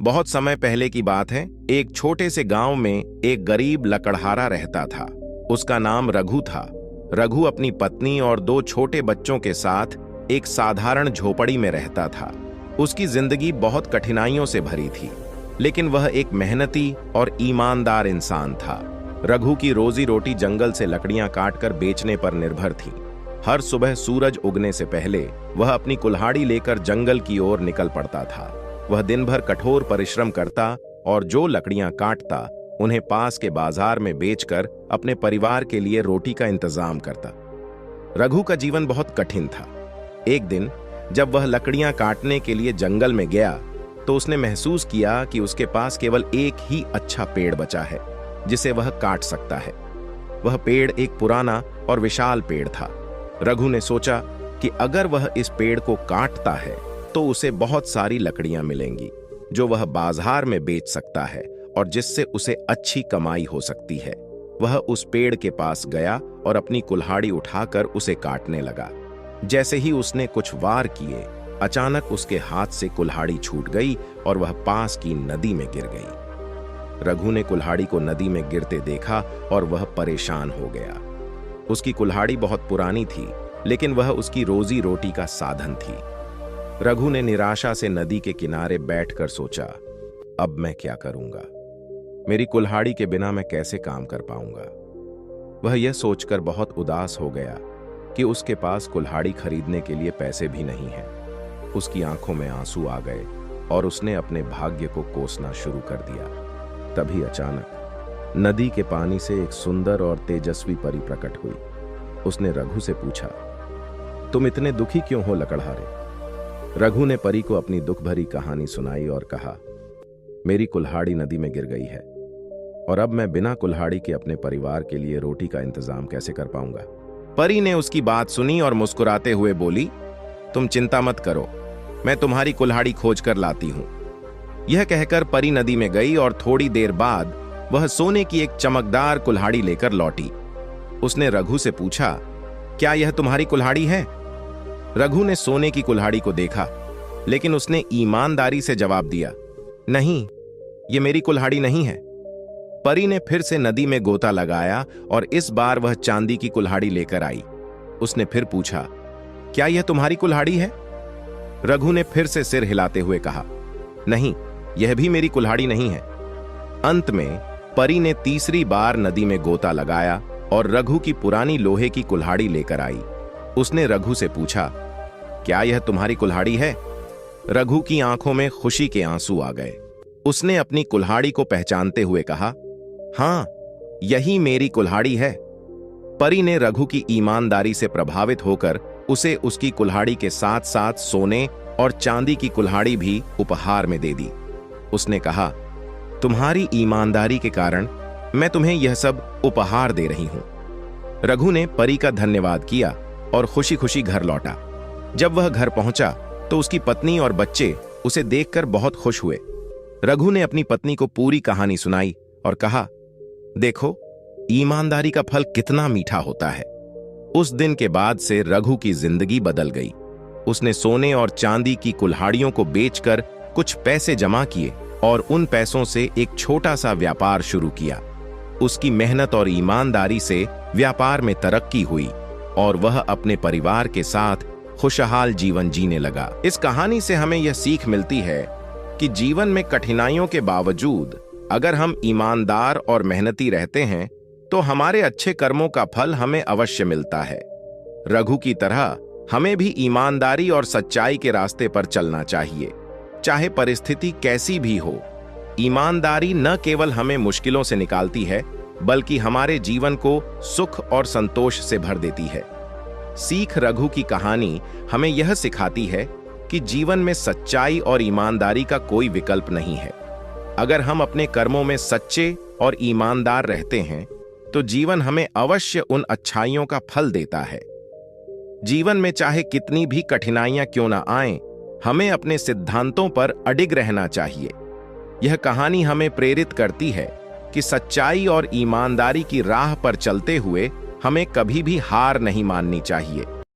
बहुत समय पहले की बात है। एक छोटे से गांव में एक गरीब लकड़हारा रहता था। उसका नाम रघु था। रघु अपनी पत्नी और 2 छोटे बच्चों के साथ एक साधारण झोपड़ी में रहता था। उसकी जिंदगी बहुत कठिनाइयों से भरी थी, लेकिन वह एक मेहनती और ईमानदार इंसान था। रघु की रोजी रोटी जंगल से लकड़ियां काटकर बेचने पर निर्भर थी। हर सुबह सूरज उगने से पहले वह अपनी कुल्हाड़ी लेकर जंगल की ओर निकल पड़ता था। वह दिन भर कठोर परिश्रम करता और जो लकड़ियां काटता उन्हें पास के बाजार में बेचकर अपने परिवार के लिए रोटी का इंतजाम करता। रघु का जीवन बहुत कठिन था। एक दिन जब वह लकड़ियां काटने के लिए जंगल में गया तो उसने महसूस किया कि उसके पास केवल एक ही अच्छा पेड़ बचा है जिसे वह काट सकता है। वह पेड़ एक पुराना और विशाल पेड़ था। रघु ने सोचा कि अगर वह इस पेड़ को काटता है तो उसे बहुत सारी लकड़ियां मिलेंगी जो वह बाजार में बेच सकता है और जिससे उसे अच्छी कमाई हो सकती है। वह उस पेड़ के पास गया और अपनी कुल्हाड़ी उठाकर उसे काटने लगा। जैसे ही उसने कुछ वार किए, अचानक उसके हाथ से कुल्हाड़ी छूट गई और वह पास की नदी में गिर गई। रघु ने कुल्हाड़ी को नदी में गिरते देखा और वह परेशान हो गया। उसकी कुल्हाड़ी बहुत पुरानी थी, लेकिन वह उसकी रोजी रोटी का साधन थी। रघु ने निराशा से नदी के किनारे बैठकर सोचा, अब मैं क्या करूंगा? मेरी कुल्हाड़ी के बिना मैं कैसे काम कर पाऊंगा? वह यह सोचकर बहुत उदास हो गया कि उसके पास कुल्हाड़ी खरीदने के लिए पैसे भी नहीं हैं। उसकी आंखों में आंसू आ गए और उसने अपने भाग्य को कोसना शुरू कर दिया। तभी अचानक नदी के पानी से एक सुंदर और तेजस्वी परी प्रकट हुई। उसने रघु से पूछा, तुम इतने दुखी क्यों हो लकड़हारे? रघु ने परी को अपनी दुख भरी कहानी सुनाई और कहा, मेरी कुल्हाड़ी नदी में गिर गई है और अब मैं बिना कुल्हाड़ी के अपने परिवार के लिए रोटी का इंतजाम कैसे कर पाऊंगा? परी ने उसकी बात सुनी और मुस्कुराते हुए बोली, तुम चिंता मत करो, मैं तुम्हारी कुल्हाड़ी खोज कर लाती हूं। यह कहकर परी नदी में गई और थोड़ी देर बाद वह सोने की एक चमकदार कुल्हाड़ी लेकर लौटी। उसने रघु से पूछा, क्या यह तुम्हारी कुल्हाड़ी है? रघु ने सोने की कुल्हाड़ी को देखा, लेकिन उसने ईमानदारी से जवाब दिया, नहीं, यह मेरी कुल्हाड़ी नहीं है। परी ने फिर से नदी में गोता लगाया और इस बार वह चांदी की कुल्हाड़ी लेकर आई। उसने फिर पूछा, क्या यह तुम्हारी कुल्हाड़ी है? रघु ने फिर से सिर हिलाते हुए कहा, नहीं, यह भी मेरी कुल्हाड़ी नहीं है। अंत में परी ने तीसरी बार नदी में गोता लगाया और रघु की पुरानी लोहे की कुल्हाड़ी लेकर आई। उसने रघु से पूछा, क्या यह तुम्हारी कुल्हाड़ी है? रघु की आंखों में खुशी के आंसू आ गए। उसने अपनी कुल्हाड़ी को पहचानते हुए कहा, हां, यही मेरी कुल्हाड़ी है। परी ने रघु की ईमानदारी से प्रभावित होकर उसे उसकी कुल्हाड़ी के साथ साथ सोने और चांदी की कुल्हाड़ी भी उपहार में दे दी। उसने कहा, तुम्हारी ईमानदारी के कारण मैं तुम्हें यह सब उपहार दे रही हूं। रघु ने परी का धन्यवाद किया और खुशी खुशी घर लौटा। जब वह घर पहुंचा तो उसकी पत्नी और बच्चे उसे देखकर बहुत खुश हुए। रघु ने अपनी पत्नी को पूरी कहानी सुनाई और कहा, देखो, ईमानदारी का फल कितना मीठा होता है। उस दिन के बाद से रघु की जिंदगी बदल गई। उसने सोने और चांदी की कुल्हाड़ियों को बेचकर कुछ पैसे जमा किए और उन पैसों से एक छोटा सा व्यापार शुरू किया। उसकी मेहनत और ईमानदारी से व्यापार में तरक्की हुई और वह अपने परिवार के साथ खुशहाल जीवन जीने लगा। इस कहानी से हमें यह सीख मिलती है कि जीवन में कठिनाइयों के बावजूद अगर हम ईमानदार और मेहनती रहते हैं तो हमारे अच्छे कर्मों का फल हमें अवश्य मिलता है। रघु की तरह हमें भी ईमानदारी और सच्चाई के रास्ते पर चलना चाहिए, चाहे परिस्थिति कैसी भी हो। ईमानदारी न केवल हमें मुश्किलों से निकालती है, बल्कि हमारे जीवन को सुख और संतोष से भर देती है। सीख रघु की कहानी हमें यह सिखाती है कि जीवन में सच्चाई और ईमानदारी का कोई विकल्प नहीं है। अगर हम अपने कर्मों में सच्चे और ईमानदार रहते हैं तो जीवन हमें अवश्य उन अच्छाइयों का फल देता है। जीवन में चाहे कितनी भी कठिनाइयां क्यों ना आएं, हमें अपने सिद्धांतों पर अडिग रहना चाहिए। यह कहानी हमें प्रेरित करती है कि सच्चाई और ईमानदारी की राह पर चलते हुए हमें कभी भी हार नहीं माननी चाहिए।